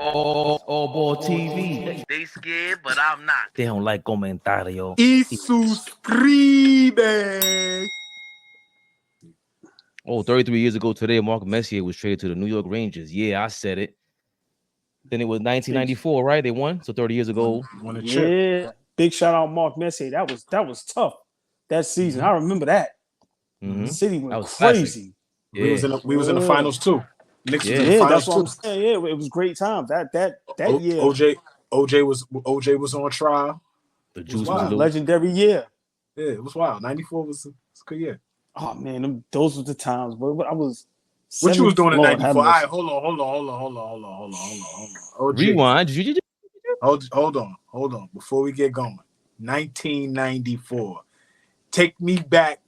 AllBall TV. They scared, but I'm not. They don't like comentario. Y suscribe. Oh, 33 years ago today, Mark Messier was traded to the New York Rangers. Yeah, I said it. Then it was 1994, right? They won. So 30 years ago. Won a chip. Yeah. Big shout out Mark Messier. That was tough that season. I remember that. Mm-hmm. The city went was crazy. Yeah. We was in the finals too. Knicks was in the Yeah, finals that's what I'm saying. Yeah, it was great times. That year. OJ was on trial. The juice wild. was loose. Legendary year. Yeah, it was wild. 94 was a good year. Oh man, those were the times. But I was. What you was doing in Lord, 94? All right, hold on. OJ. Rewind. Hold on. Before we get going, 1994. Take me back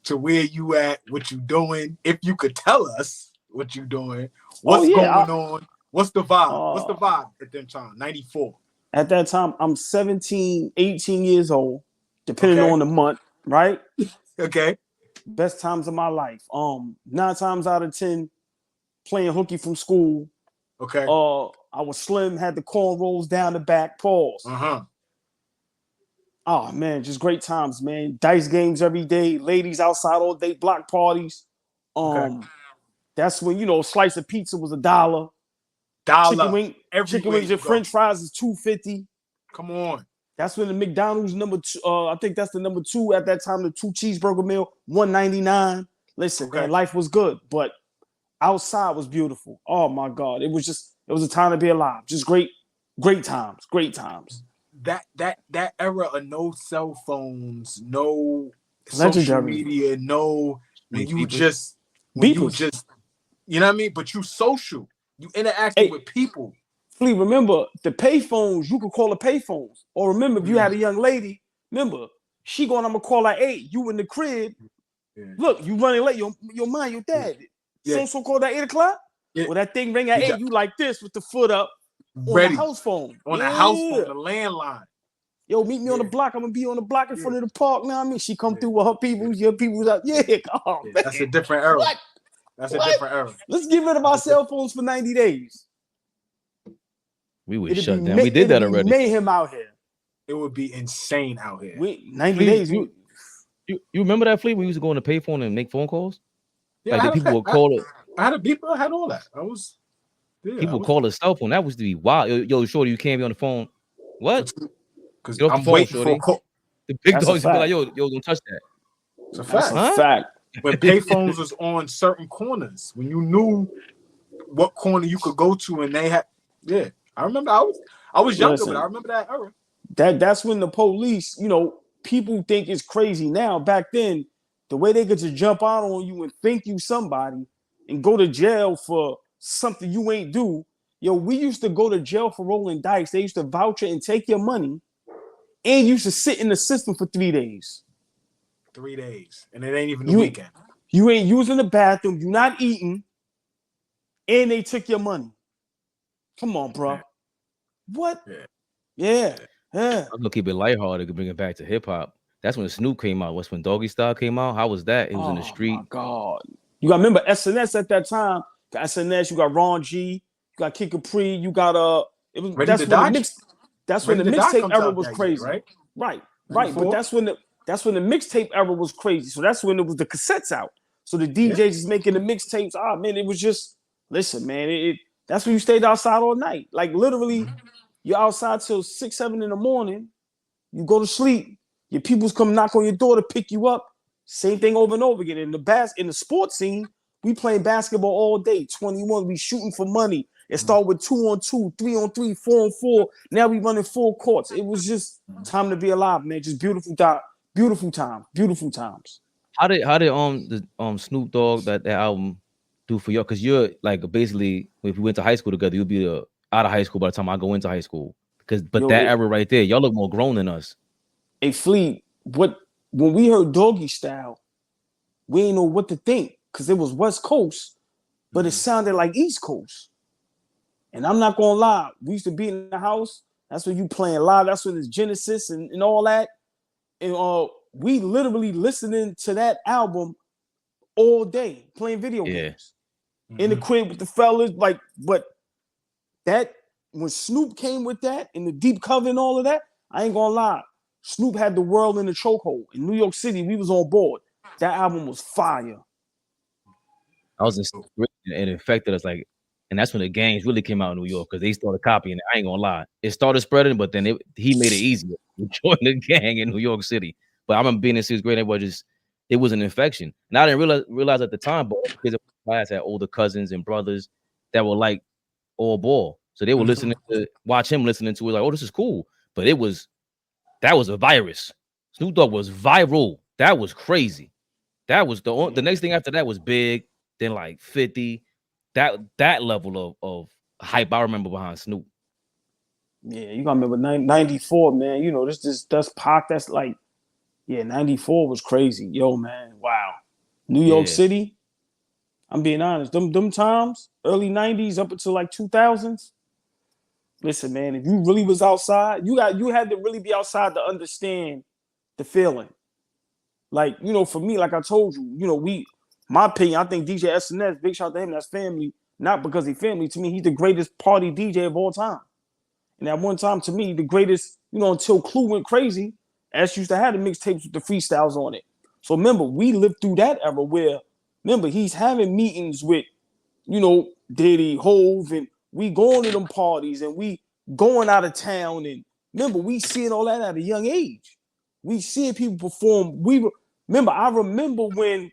to where you at, what you doing. If you could tell us what you doing, what's going on, what's the vibe? What's the vibe at that time? 94. At that time, I'm 17, 18 years old, depending on the month, right? Okay. Best times of my life. 9 times out of 10, playing hooky from school. Okay. I was slim, had the cornrows down the back, pause. Oh man, just great times, man. Dice games every day, ladies outside all day, block parties. That's when slice of pizza was $1. Chicken wings and French fries is $2.50. Come on. That's when the McDonald's number 2, I think that's the number 2 at that time, the 2 cheeseburger meal, $1.99. Listen, man, life was good, but outside was beautiful. Oh my God. It was a time to be alive. Just great times. That era of no cell phones, no social media, no you know what I mean? But you social. You interacting with people. Please remember the payphones, you could call the payphones. Or remember, if you had a young lady, remember, she going, I'm gonna call at 8. You in the crib. Yeah. Look, you running late, your mind, your dad. So called at 8 o'clock. Yeah. Well, that thing ring at 8, you like this with the foot up ready. On the house phone. On the house phone, the landline. Yo, meet me on the block. I'm gonna be on the block in front of the park. Now, she come through with her people. Your people's out. Man. That's a different era. That's a different era. Let's get rid of our cell phones for 90 days. We would shut down. We did that already. Mayhem out here. It would be insane out here. 90 days. You remember that, Fleet? We used to go on the payphone and make phone calls. Yeah, like the people would call it. I had a beeper. I had all that. People call a cell phone. That was to be wild. Yo, shorty, you can't be on the phone. What? Because I'm waiting for a call. The big dogs would be like, yo, don't touch that. It's a fact. That's a fact. But payphones was on certain corners when you knew what corner you could go to, and they had. Yeah, I remember. I was younger, but I remember that era. That's when the police. People think it's crazy now. Back then, the way they could just jump out on you and think you somebody and go to jail for something you ain't do. Yo, we used to go to jail for rolling dice. They used to voucher and take your money, and you used to sit in the system for 3 days. 3 days, and it ain't even the weekend. You ain't using the bathroom. You're not eating, and they took your money. Come on, bro. Yeah. What? Yeah. I'm gonna keep it lighthearted to bring it back to hip hop. That's when Snoop came out. What's when Doggystyle came out? How was that? It was in the street. Oh my God. You got remember SNS at that time. Got SNS. You got Ron G. You got Kid Capri. You got that's when the mixtape era was crazy, year, right. But that's when the mixtape era was crazy. So that's when it was the cassettes out. So the DJs is making the mixtapes. Man, it was just listen, man. That's when you stayed outside all night. Like literally, you're outside till 6, 7 in the morning. You go to sleep. Your people's come knock on your door to pick you up. Same thing over and over again. In the sports scene, we playing basketball all day. 21, we shooting for money. It started with 2-on-2, 3-on-3, 4-on-4. Now we running full courts. It was just time to be alive, man. Just beautiful times. How did the Snoop Dogg that album do for y'all? Because you're like basically, if we went to high school together, you'll be out of high school by the time I go into high school. But that era right there, y'all look more grown than us. Hey, Fleet, when we heard Doggystyle, we didn't know what to think because it was West Coast, but it sounded like East Coast. And I'm not gonna lie, we used to be in the house. That's when you playing live. That's when it's Genesis and all that. And we literally listening to that album all day, playing video games in the crib with the fellas. But that when Snoop came with that and the deep cover and all of that, I ain't gonna lie. Snoop had the world in the chokehold. In New York City, we was on board. That album was fire. I was in, and it affected us like, and that's when the gangs really came out in New York because they started copying it. I ain't gonna lie, it started spreading, but then he made it easier to join the gang in New York City. But I remember being in 6th grade, it was an infection, and I didn't realize at the time. But kids in class had older cousins and brothers that were like AllBall, so they were listening to listening to it like, oh, this is cool. But that was a virus. Snoop Dogg was viral. That was crazy. That was the next thing after that was Big, then like 50. That level of hype I remember behind Snoop. Yeah, you gotta remember 94, man. You know, that's Pac. That's like, yeah, 94 was crazy. Yo, man, wow. New York City. I'm being honest. Them times, early 90s up until like 2000s. Listen, man, if you really was outside, you had to really be outside to understand the feeling. Like, you know, for me, like I told you, you know, my opinion, I think DJ SNS, big shout out to him, that's family, not because he family. To me, he's the greatest party DJ of all time. And at one time, to me, the greatest, you know, until Clue went crazy, S used to have the mixtapes with the freestyles on it. So remember, we lived through that era where, remember, he's having meetings with, you know, Diddy, Hove, and we going to them parties and we going out of town. And remember, we seeing all that at a young age. We seeing people perform. I remember when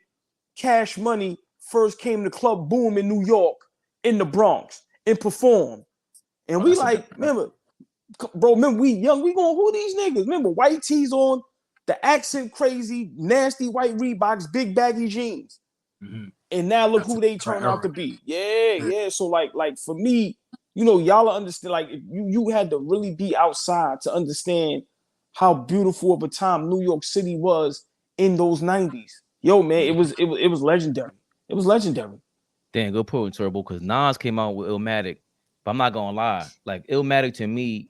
Cash Money first came to Club Boom in New York, in the Bronx, and performed. And we like, remember, we young, we going, who these niggas? Remember, white tees on, the accent crazy, nasty white Reeboks, big baggy jeans. Mm-hmm. And now look who they turn out to be. Yeah. So like for me, you know, y'all understand, like you had to really be outside to understand how beautiful of a time New York City was in those 90s. Yo, man, it was legendary. It was legendary. Damn, good point, Turbo, because Nas came out with Illmatic. But I'm not gonna lie, like Illmatic to me,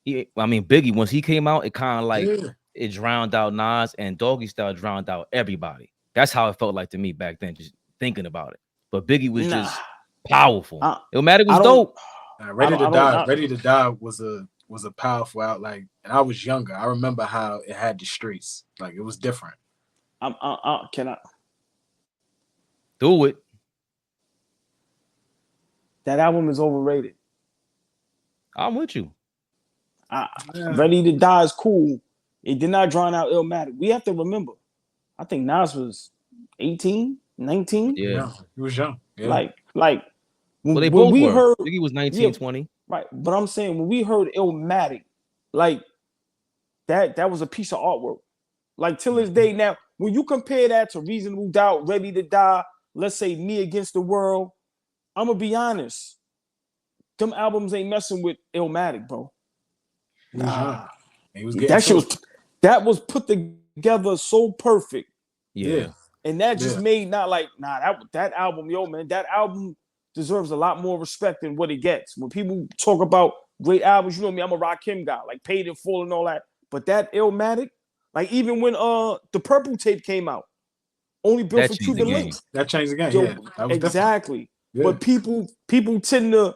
Biggie, once he came out, it kind of like it drowned out Nas, and Doggystyle drowned out everybody. That's how it felt like to me back then, just thinking about it. But Biggie was just powerful. Illmatic was dope. Ready to Die was a powerful out, like, and I was younger. I remember how it had the streets. Like, it was different. Can I do it? That album is overrated. I'm with you. Ready to Die is cool. It did not drown out Illmatic. We have to remember, I think Nas was 18, 19. Yeah, he was young. Yeah. Like well, they both were. Heard, Biggie was 19, 20. Right. But I'm saying when we heard Illmatic, like that was a piece of artwork. Like till this day now, when you compare that to Reasonable Doubt, Ready to Die, let's say Me Against the World, I'm gonna be honest. Them albums ain't messing with Illmatic, bro. Nah. That was put together so perfect. Yeah. And that just made that album, yo, man, that album deserves a lot more respect than what it gets. When people talk about great albums, you know me, I'm a Rakim guy, like Paid in Full and all that. But that Illmatic, like even when the Purple tape came out, only built for Cuban Links. That changed the game. Yo, yeah, that was exactly. Yeah. But people tend to,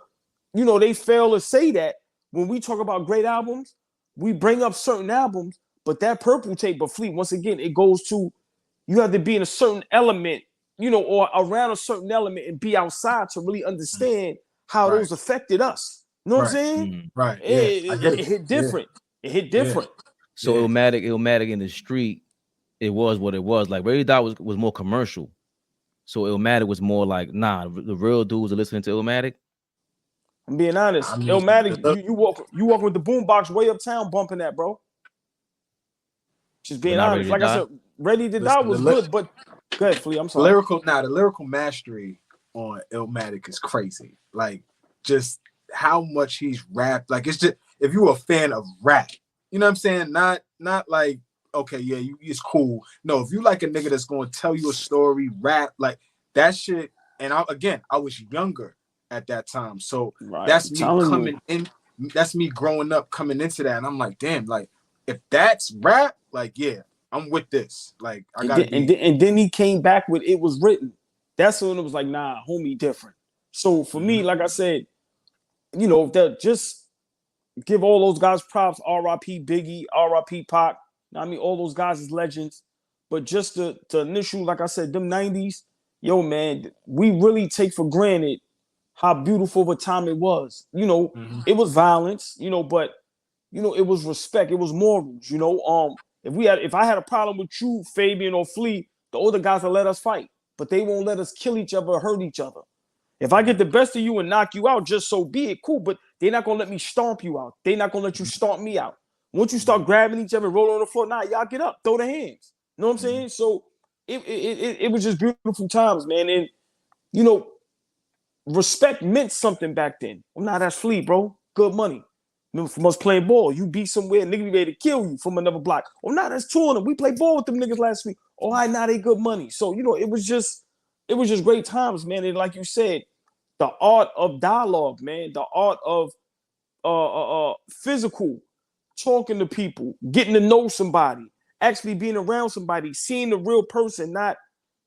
you know, they fail to say that when we talk about great albums, we bring up certain albums, but that Purple tape, but Fleet, once again, it goes to, you have to be in a certain element, you know, or around a certain element and be outside to really understand how those affected us. You know what I'm saying? Mm-hmm. Right. It hit different. Yeah. It hit different. Yeah. So Illmatic in the street, it was what it was. Like Ready to Die was more commercial. So Illmatic was more like, the real dudes are listening to Illmatic. I'm being honest. Illmatic, you walk with the boombox way uptown bumping that, bro. Just being honest. Like I said, Ready to Die was good, but go ahead, Flea. I'm sorry. The lyrical mastery on Illmatic is crazy. Like, just how much he's rapped. Like, it's just, if you're a fan of rap, you know what I'm saying? Not like, okay, yeah, it's cool. No, if you like a nigga that's going to tell you a story, rap, like that shit. And I was younger at that time. So that's me coming in. That's me growing up, coming into that. And I'm like, damn, like, if that's rap, like, yeah, I'm with this. Like, I got and then he came back with It Was Written. That's when it was like, nah, homie, different. So for me, like I said, you know, that just give all those guys props. R.I.P. Biggie, R.I.P. Pac. I mean, all those guys is legends. But just the initial, like I said, them 90s, yo, man, we really take for granted how beautiful of a time it was. You know, it was violence, you know, but, you know, it was respect. It was morals, you know. If I had a problem with you, Fabian or Flea, the older guys will let us fight. But they won't let us kill each other or hurt each other. If I get the best of you and knock you out, just so be it, cool. But they're not going to let me stomp you out. They're not going to let you stomp me out. Once you start grabbing each other, rolling on the floor, y'all get up, throw the hands. You know what I'm saying? So it was just beautiful times, man. And, you know, respect meant something back then. Well, nah, that's Flea, bro. Good money. Remember, from us playing ball, you be somewhere, nigga be ready to kill you from another block. Oh, nah, that's two of them. We played ball with them niggas last week. Oh, now they good money. So, you know, it was just great times, man. And like you said, the art of dialogue, man, the art of physical, talking to people, getting to know somebody, actually being around somebody, seeing the real person. Not,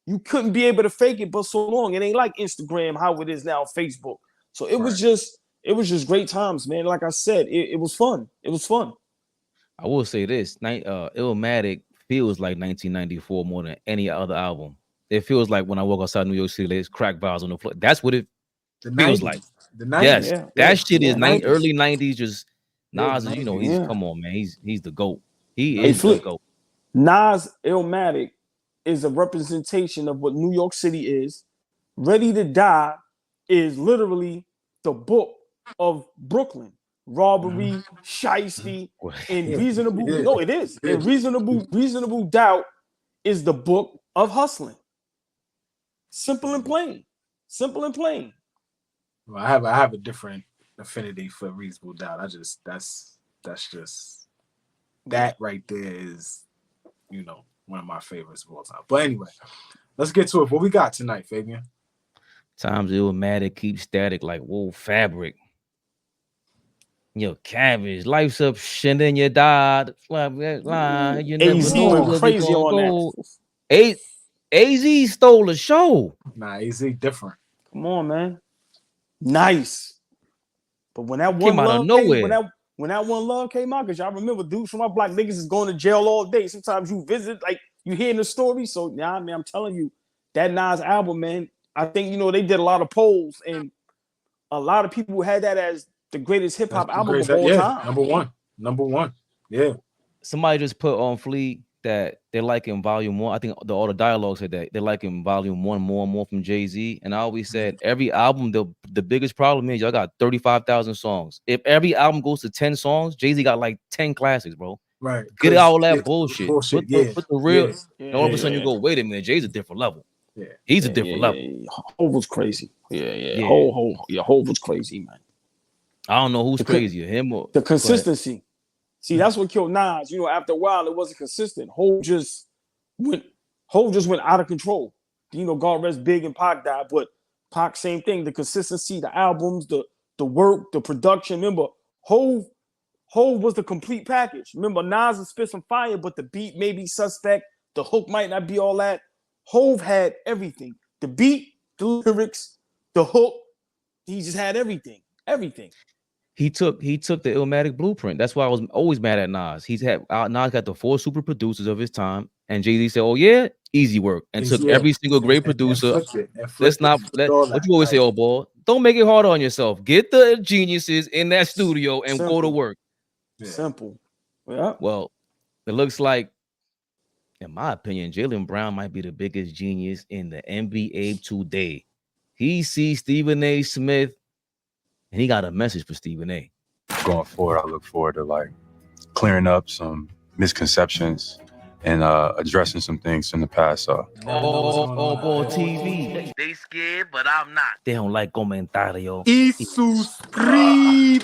you couldn't be able to fake it but so long. It ain't like Instagram, how it is now, Facebook. So it was just great times, man. Like I said, it was fun. It was fun. I will say this: Illmatic feels like 1994 more than any other album. It feels like when I walk outside New York City, there's crack vials on the floor. That's what it feels like. The 90s. Yes, yeah, that shit is 90s. Early 90s. Just Nas is, you know, he's come on, man. He's the GOAT. He is the GOAT. Nas Illmatic is a representation of what New York City is. Ready to Die is literally the book of Brooklyn. Robbery, shiesty, and reasonable. No, it is. And reasonable doubt is the book of hustling. Simple and plain. Simple and plain. Well, I have a different affinity for reasonable doubt. That's just that right there is, you know, one of my favorites of all time. But anyway, let's get to it. What we got tonight, Fabian? Times Illmatic, keep static like wool fabric. Yo, cabbage, life's up, shit, and you died. Line, you never AZ know went crazy on that. AZ stole the show. Nah, AZ different. Come on, man. Nice. But when that one came out of nowhere, when that one love came out, because y'all remember dudes from my block, niggas is going to jail all day. Sometimes you visit, like you hearing the story. So yeah, man, I'm telling you, that Nas album, man. I think, you know, they did a lot of polls, and a lot of people had that as the greatest hip hop album of all time. Number one. Yeah. Somebody just put on Flea that they like in Volume 1. I think all the dialogue said that they like in Volume 1 more and more from Jay-Z. And I always said every album, the biggest problem is y'all got 35,000 songs. If every album goes to 10 songs, Jay-Z got like 10 classics, bro. Right. Get all that bullshit. Put the real. And all of a sudden you go, wait a minute, Jay's a different level. Yeah. He's a different level. Hov was crazy. Hov was crazy, man. I don't know who's crazier, him or the consistency. See, that's what killed Nas. You know, after a while, it wasn't consistent. Hov just went out of control. You know, God rest Big and Pac died, but Pac, same thing. The consistency, the albums, the work, the production. Remember, Hov was the complete package. Remember, Nas would spit some fire, but the beat may be suspect. The hook might not be all that. Hov had everything. The beat, the lyrics, the hook. He just had everything. Everything. He took the Illmatic blueprint. That's why I was always mad at Nas. Nas got the 4 super producers of his time, and Jay-Z said, "Oh yeah, easy work," and took every single great producer. What you always say, AllBall, don't make it harder on yourself. Get the geniuses in that studio and go to work. Simple. Yeah. Well, it looks like, in my opinion, Jaylen Brown might be the biggest genius in the NBA today. He sees Stephen A. Smith, and he got a message for Stephen A. Going forward, I look forward to like clearing up some misconceptions and addressing some things in the past. AllBall TV. They scared, but I'm not. They don't like comentario. Y suscribe.